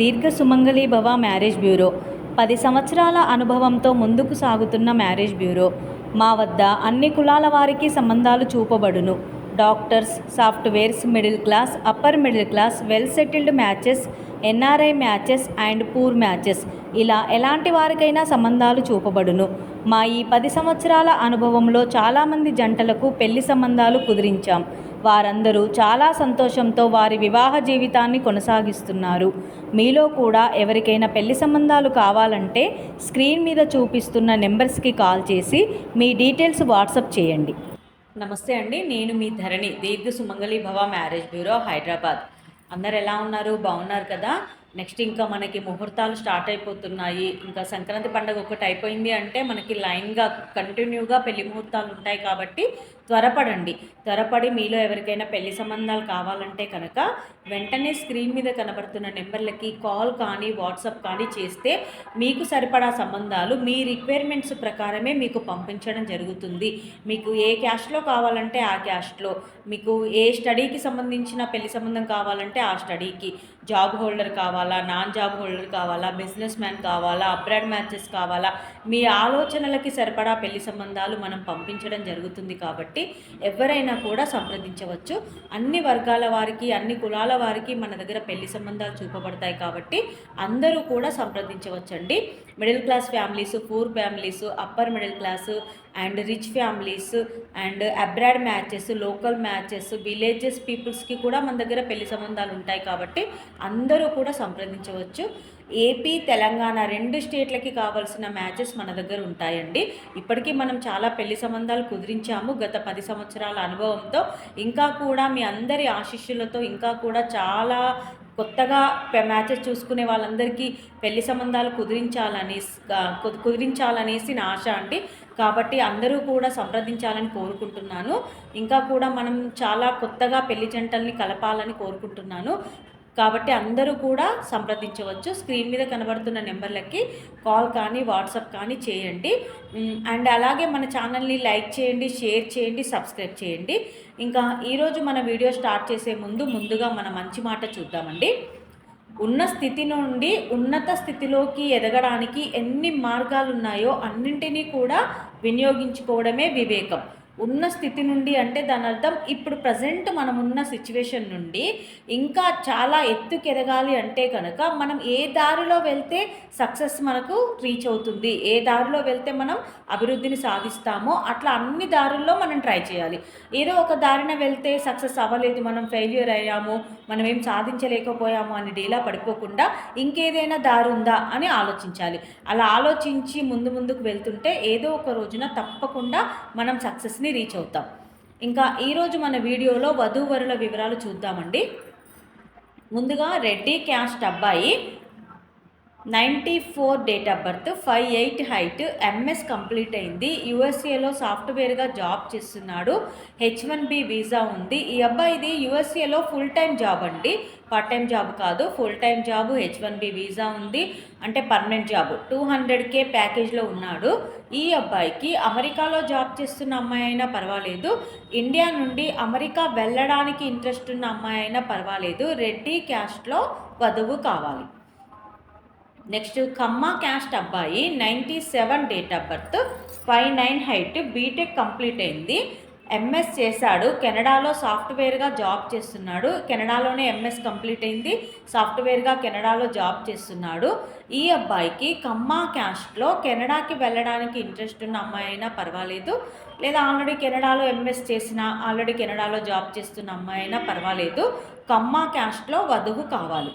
దీర్ఘ సుమంగళి భవ marriage bureau 10 సంవత్సరాల అనుభవంతో ముందుకు సాగుతున్న మ్యారేజ్ బ్యూరో. మా వద్ద అన్ని కులాల వారికి సంబంధాలు చూపబడును. Doctors, softwares, middle class, upper middle class, well settled matches, NRI matches and poor matches, ఇలా ఎలాంటి వారికైనా సంబంధాలు చూపబడును. మా ఈ 10 సంవత్సరాల అనుభవంలో చాలామంది జంటలకు పెళ్లి సంబంధాలు కుదిరించాం. వారందరూ చాలా సంతోషంతో వారి వివాహ జీవితాన్ని కొనసాగిస్తున్నారు. మీలో కూడా ఎవరికైనా పెళ్లి సంబంధాలు కావాలంటే స్క్రీన్ మీద చూపిస్తున్న నెంబర్స్కి కాల్ చేసి మీ డీటెయిల్స్ వాట్సాప్ చేయండి. నమస్తే అండి, నేను మీ ధరణి, దీర్ఘ సుమంగళి భవ మ్యారేజ్ బ్యూరో, హైదరాబాద్. అందరు ఎలా ఉన్నారు? బాగున్నారు కదా? నెక్స్ట్ ఇంకా మనకి ముహూర్తాలు స్టార్ట్ అయిపోతున్నాయి. ఇంకా సంక్రాంతి పండుగ ఒకటి అయిపోయింది అంటే మనకి లైన్గా కంటిన్యూగా పెళ్లి ముహూర్తాలు ఉంటాయి. కాబట్టి త్వరపడి మీలో ఎవరికైనా పెళ్లి సంబంధాలు కావాలంటే కనుక వెంటనే స్క్రీన్ మీద కనబడుతున్న నెంబర్లకి కాల్ కానీ వాట్సాప్ కానీ చేస్తే మీకు సరిపడా సంబంధాలు మీ రిక్వైర్మెంట్స్ ప్రకారమే మీకు పంపించడం జరుగుతుంది. మీకు ఏ క్యాస్ట్లో కావాలంటే ఆ క్యాస్ట్లో, మీకు ఏ స్టడీకి సంబంధించిన పెళ్లి సంబంధం కావాలంటే ఆ స్టడీకి, జాబ్ హోల్డర్ కావాలా, నాన్ జాబ్ హోల్డర్ కావాలా, బిజినెస్ మ్యాన్ కావాలా, అబ్రాడ్ మ్యాచెస్ కావాలా, మీ ఆలోచనలకి సరిపడా పెళ్లి సంబంధాలు మనం పంపించడం జరుగుతుంది. కాబట్టి ఎవరైనా కూడా సంప్రదించవచ్చు. అన్ని వర్గాల వారికి, అన్ని కులాల వారికి మన దగ్గర పెళ్లి సంబంధాలు చూపబడతాయి. కాబట్టి అందరూ కూడా సంప్రదించవచ్చండి. Middle class families, poor families, upper middle class and rich families and abroad matches, local matches, villages పీపుల్స్కి కూడా మన దగ్గర పెళ్లి సంబంధాలు ఉంటాయి. కాబట్టి అందరూ కూడా సంప్రదించవచ్చు. ఏపీ, తెలంగాణ 2 స్టేట్లకి కావాల్సిన మ్యాచెస్ మన దగ్గర ఉంటాయండి. ఇప్పటికీ మనం చాలా పెళ్లి సంబంధాలు కుదిరించాము గత 10 సంవత్సరాల అనుభవంతో. ఇంకా కూడా మీ అందరి ఆశీస్సులతో ఇంకా కూడా చాలా కొత్తగా మ్యాచెస్ చూసుకునే వాళ్ళందరికీ పెళ్లి సంబంధాలు కుదిరించాలనేసి నా ఆశ అండి. కాబట్టి అందరూ కూడా సంప్రదించాలని కోరుకుంటున్నాను. ఇంకా కూడా మనం చాలా కొత్తగా పెళ్లి జంటల్ని కలపాలని కోరుకుంటున్నాను. కాబట్టి అందరూ కూడా సంప్రదించవచ్చు. స్క్రీన్ మీద కనబడుతున్న నెంబర్లకి కాల్ కానీ వాట్సాప్ కానీ చేయండి. అండ్ అలాగే మన ఛానల్ని లైక్ చేయండి, షేర్ చేయండి, సబ్స్క్రైబ్ చేయండి. ఇంకా ఈరోజు మన వీడియో స్టార్ట్ చేసే ముందుగా మన మంచి మాట చూద్దామండి. ఉన్న స్థితి నుండి ఉన్నత స్థితిలోకి ఎదగడానికి ఎన్ని మార్గాలు ఉన్నాయో అన్నింటినీ కూడా వినియోగించుకోవడమే వివేకం. ఉన్న స్థితి నుండి అంటే దాని అర్థం ఇప్పుడు ప్రజెంట్ మనం ఉన్న సిచ్యువేషన్ నుండి ఇంకా చాలా ఎత్తుకు ఎదగాలి అంటే కనుక మనం ఏ దారిలో వెళ్తే సక్సెస్ మనకు రీచ్ అవుతుంది, ఏ దారిలో వెళ్తే మనం అభివృద్ధిని సాధిస్తామో అట్లా అన్ని దారుల్లో మనం ట్రై చేయాలి. ఏదో ఒక దారిన వెళ్తే సక్సెస్ అవ్వలేదు, మనం ఫెయిల్యూర్ అయ్యాము, మనం ఏం సాధించలేకపోయాము అని డీలా పడిపోకుండా ఇంకేదైనా దారి ఉందా అని ఆలోచించాలి. అలా ఆలోచించి ముందుకు వెళ్తుంటే ఏదో ఒక రోజున తప్పకుండా మనం సక్సెస్ని రీచ్ అవుతాం. ఇంకా ఈరోజు మన వీడియోలో వధూవరుల వివరాలు చూద్దామండి. ముందుగా రెడ్డి క్యాస్ట్ అబ్బాయి, 94 date of birth, 5'8" height, MS complete అయింది, యుఎస్ఏలో సాఫ్ట్వేర్గా జాబ్ చేస్తున్నాడు, H1B వీసా ఉంది. ఈ అబ్బాయిది యుఎస్ఏలో ఫుల్ టైం జాబ్ అండి, పార్ట్ టైం జాబ్ కాదు, full time job, H1B visa ఉంది, అంటే పర్మనెంట్ జాబ్. 200K ప్యాకేజ్లో ఉన్నాడు. ఈ అబ్బాయికి అమెరికాలో జాబ్ చేస్తున్న అమ్మాయి అయినా పర్వాలేదు, ఇండియా నుండి అమెరికా వెళ్ళడానికి ఇంట్రెస్ట్ ఉన్న అమ్మాయి అయినా పర్వాలేదు, రెడ్డి క్యాస్ట్లో వధువు కావాలి. నెక్స్ట్ కమ్మ క్యాస్ట్ అబ్బాయి, 97 date of birth, 5'9" height, BTech complete అయింది, ఎంఎస్ చేశాడు, కెనడాలో సాఫ్ట్వేర్గా జాబ్ చేస్తున్నాడు. కెనడాలోనే ఎంఎస్ కంప్లీట్ అయింది, సాఫ్ట్వేర్గా కెనడాలో జాబ్ చేస్తున్నాడు. ఈ అబ్బాయికి కమ్మ క్యాస్ట్లో కెనడాకి వెళ్ళడానికి ఇంట్రెస్ట్ ఉన్న అమ్మాయి అయినా పర్వాలేదు, లేదా ఆల్రెడీ కెనడాలో ఎంఎస్ చేసిన, ఆల్రెడీ కెనడాలో జాబ్ చేస్తున్న అమ్మాయి అయినా పర్వాలేదు, కమ్మ క్యాస్ట్లో వధువు కావాలి.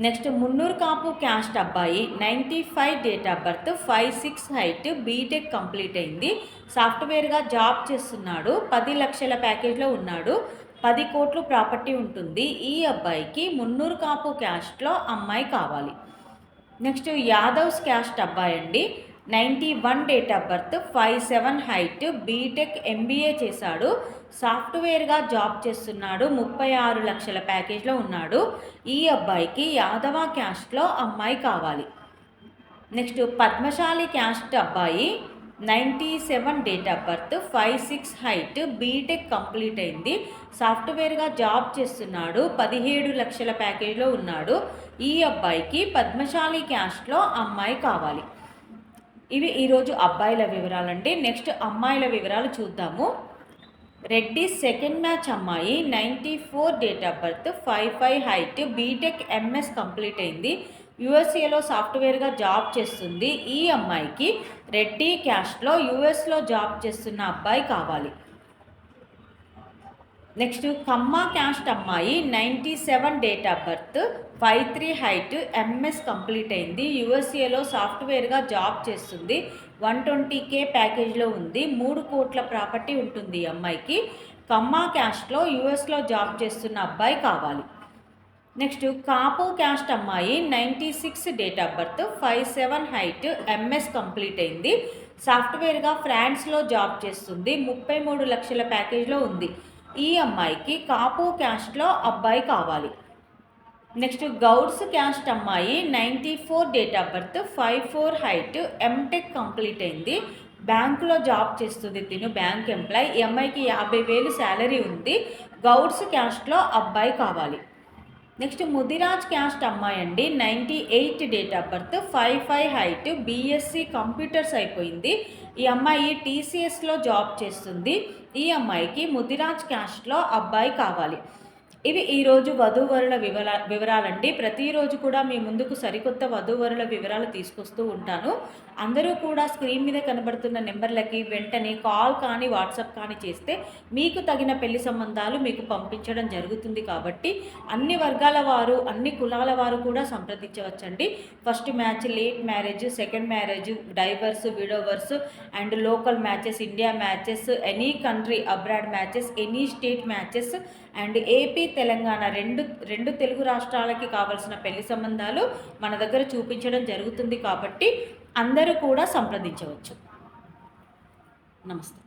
నెక్స్ట్ మున్నూరు కాపు క్యాస్ట్ అబ్బాయి, 95 date of birth, 5'6" height, BTech complete అయింది, సాఫ్ట్వేర్గా జాబ్ చేస్తున్నాడు, 10 లక్షల ప్యాకేజ్లో ఉన్నాడు, 10 కోట్లు ప్రాపర్టీ ఉంటుంది. ఈ అబ్బాయికి మున్నూరు కాపు క్యాస్ట్లో అమ్మాయి కావాలి. నెక్స్ట్ యాదవ్స్ క్యాస్ట్ అబ్బాయి అండి, 91 date of birth, 5'7" height, BTech MBA చేశాడు, సాఫ్ట్వేర్గా జాబ్ చేస్తున్నాడు, 36 లక్షల ప్యాకేజ్లో ఉన్నాడు. ఈ అబ్బాయికి యాదవ క్యాస్ట్లో అమ్మాయి కావాలి. నెక్స్ట్ పద్మశాలి క్యాస్ట్ అబ్బాయి, 97 date of birth, 5'6" height, BTech complete అయింది, సాఫ్ట్వేర్గా జాబ్ చేస్తున్నాడు, 17 లక్షల ప్యాకేజ్లో ఉన్నాడు. ఈ అబ్బాయికి పద్మశాలి క్యాస్ట్లో అమ్మాయి కావాలి. ఇవి ఈరోజు అబ్బాయిల వివరాలండి. నెక్స్ట్ అమ్మాయిల వివరాలు చూద్దాము. రెడ్డి సెకండ్ మ్యాచ్ అమ్మాయి, 94 date of birth, 5'5" height, BTech MS complete అయింది, యుఎస్ఏలో సాఫ్ట్వేర్గా జాబ్ చేస్తుంది. ఈ అమ్మాయికి రెడ్డి క్యాస్ట్లో యుఎస్లో జాబ్ చేస్తున్న అబ్బాయి కావాలి. నెక్స్ట్ కమ్మ క్యాస్ట్ అమ్మాయి, 97 date of birth, 5'3" height, MS complete అయింది, యుఎస్ఏలో సాఫ్ట్వేర్గా జాబ్ చేస్తుంది, 120K ప్యాకేజ్లో ఉంది, 3 కోట్ల ప్రాపర్టీ ఉంటుంది. ఈ అమ్మాయికి కమ్మ క్యాస్ట్లో యుఎస్లో జాబ్ చేస్తున్న అబ్బాయి కావాలి. నెక్స్ట్ కాపు క్యాస్ట్ అమ్మాయి, 96 date of birth, 5'7" height, MS complete అయింది, సాఫ్ట్వేర్గా ఫ్రాన్స్లో జాబ్ చేస్తుంది, 33 లక్షల ప్యాకేజ్లో ఉంది. ఈ అమ్మాయికి కాపు క్యాస్ట్లో అబ్బాయి కావాలి. నెక్స్ట్ గౌడ్స్ క్యాస్ట్ అమ్మాయి, 94 date of birth, 5'4" height, MTech complete అయింది, బ్యాంకులో జాబ్ చేస్తుంది, తిను బ్యాంక్ ఎంప్లాయ్. ఈ అమ్మాయికి 50,000 శాలరీ ఉంది, గౌడ్స్ క్యాస్ట్లో అబ్బాయి కావాలి. నెక్స్ట్ ముదిరాజ్ క్యాస్ట్ అమ్మాయి అండి, 98 date of birth, 5'5" height, BSc computers అయిపోయింది. ఈ అమ్మాయి టీసీఎస్లో జాబ్ చేస్తుంది. ఈ అమ్మాయికి ముదిరాజ్ క్యాస్ట్లో అబ్బాయి కావాలి. ఇవి ఈరోజు వధూవరుల వివరాలండి. ప్రతిరోజు కూడా మీ ముందుకు సరికొత్త వధూవరుల వివరాలు తీసుకొస్తూ ఉంటాను. అందరూ కూడా స్క్రీన్ మీద కనబడుతున్న నెంబర్లకి వెంటనే కాల్ కానీ వాట్సాప్ కానీ చేస్తే మీకు తగిన పెళ్లి సంబంధాలు మీకు పంపించడం జరుగుతుంది. కాబట్టి అన్ని వర్గాల వారు, అన్ని కులాల వారు కూడా సంప్రదించవచ్చండి. First match, late marriage, second marriage, divorce, widowers and local matches, India matches, any country abroad matches, any state matches and AP, Telangana రెండు తెలుగు రాష్ట్రాలకి కావాల్సిన పెళ్లి సంబంధాలు మన దగ్గర చూపించడం జరుగుతుంది. కాబట్టి అందరూ కూడా సంప్రదించవచ్చు. నమస్తే.